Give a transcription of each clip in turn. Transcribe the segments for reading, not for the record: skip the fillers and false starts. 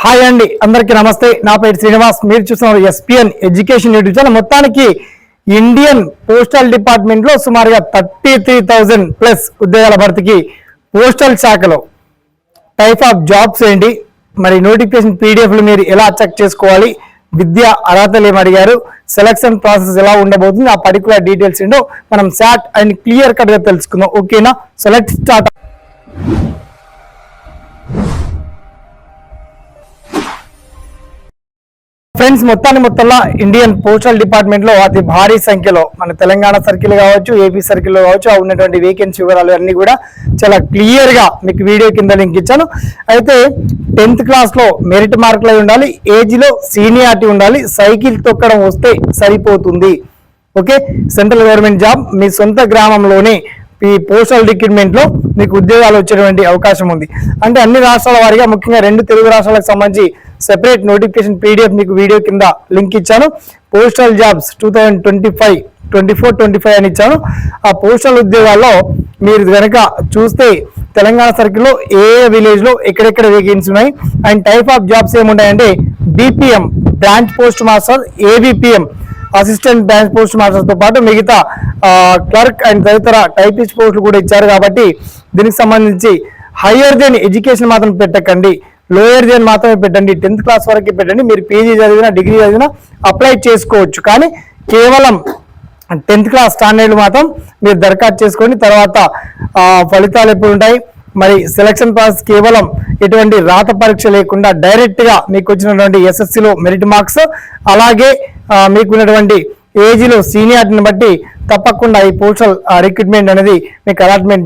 Hi అండి, అందరికీ నమస్తే. నా పేరు శ్రీనివాస్. మీరు చూస్తున్నారు ఎస్పీఎన్ ఎడ్యుకేషన్ యూట్యూబ్ ఛానల్. మొత్తానికి ఇండియన్ పోస్టల్ డిపార్ట్మెంట్ లో సుమారుగా 33,000 ప్లస్ ఉద్యోగాల భర్తీకి పోస్టల్ శాఖలో టైప్ ఆఫ్ జాబ్స్ ఏంటి, మరి నోటిఫికేషన్ పీడిఎఫ్లు మీరు ఎలా చెక్ చేసుకోవాలి, విద్యా అర్హతలు ఏమి అడిగారు, సెలక్షన్ ప్రాసెస్ ఎలా ఉండబోతుంది, ఆ పర్టికులర్ డీటెయిల్స్ ఏంటో మనం శాట్ అండ్ క్లియర్ కట్ గా తెలుసుకుందాం. ఓకేనా? So let's start. ఫ్రెండ్స్, మొత్తంలో ఇండియన్ పోస్టల్ డిపార్ట్మెంట్ లో అతి భారీ సంఖ్యలో మన తెలంగాణ సర్కిల్ కావచ్చు, ఏపీ సర్కిల్ కావచ్చు, ఉన్నటువంటి వేకెన్సీ వివరాలు అన్ని కూడా చాలా క్లియర్ గా మీకు వీడియో కింద లింక్ ఇచ్చాను. అయితే 10th క్లాస్ లో మెరిట్ మార్కులు ఉండాలి, ఏజ్ లో సీనియారిటీ ఉండాలి, సైకిల్ తొక్కడం వస్తే సరిపోతుంది. ఓకే, సెంట్రల్ గవర్నమెంట్ జాబ్, మీ సొంత గ్రామంలోనే ఈ పోస్టల్ రిక్రూట్మెంట్ లో మీకు ఉద్యోగాలు వచ్చేటువంటి అవకాశం ఉంది. అంటే అన్ని రాష్ట్రాల వారిగా, ముఖ్యంగా 2 తెలుగు రాష్ట్రాలకు సంబంధించి సెపరేట్ నోటిఫికేషన్ పీడిఎఫ్ మీకు వీడియో కింద లింక్ ఇచ్చాను. పోస్టల్ జాబ్స్ 2024-25 అని ఇచ్చాను. ఆ పోస్టల్ ఉద్యోగాల్లో మీరు కనుక చూస్తే తెలంగాణ సర్కిల్లో ఏ విలేజ్ లో ఎక్కడెక్కడ వేకెన్సీ ఉన్నాయి అండ్ టైప్ ఆఫ్ జాబ్స్ ఏముంటాయంటే BPM branch post master, ABPM assistant branch post master తో పాటు మిగతా క్లర్క్ అండ్ తదితర టైపిస్ట్ పోస్టులు కూడా ఇచ్చారు. కాబట్టి దీనికి సంబంధించి హయ్యర్ దెన్ ఎడ్యుకేషన్ మాత్రం పెట్టకండి, లోయర్ దెన్ మాత్రమే పెట్టండి, 10th క్లాస్ వరకు పెట్టండి. మీరు పీజీ చదివినా డిగ్రీ చదివినా అప్లై చేసుకోవచ్చు, కానీ కేవలం 10th క్లాస్ స్టాండర్డ్ మాత్రం మీరు దరఖాస్తు చేసుకోండి. తర్వాత ఫలితాలు ఎప్పుడు ఉంటాయి, మరి సెలక్షన్ ప్రాసెస్ కేవలం ఎటువంటి రాత పరీక్ష లేకుండా డైరెక్ట్ గా మీకు వచ్చినటువంటి ఎస్ఎస్సిలో మెరిట్ మార్క్స్, అలాగే మీకున్నటువంటి ఏజ్లో సీనియారిటీని బట్టి తప్పకుండా ఈ పోస్టల్ రిక్రూట్మెంట్ అనేది మీకు అలాట్మెంట్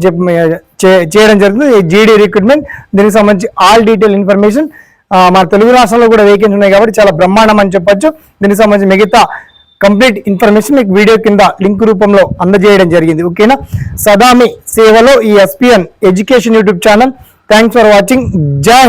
చేయడం జరుగుతుంది. ఈ జీడీ రిక్రూట్మెంట్, దీనికి సంబంధించి ఆల్ డీటెయిల్ ఇన్ఫర్మేషన్ మన తెలుగు రాష్ట్రాల్లో కూడా వేకెన్సీ ఉన్నాయి కాబట్టి చాలా బ్రహ్మాండం అని చెప్పొచ్చు. దీనికి సంబంధించి మిగతా కంప్లీట్ ఇన్ఫర్మేషన్ మీకు వీడియో కింద లింక్ రూపంలో అందజేయడం జరిగింది. ఓకేనా? సదా మీ సేవలో ఈ SPN education YouTube channel. Thanks for watching. జై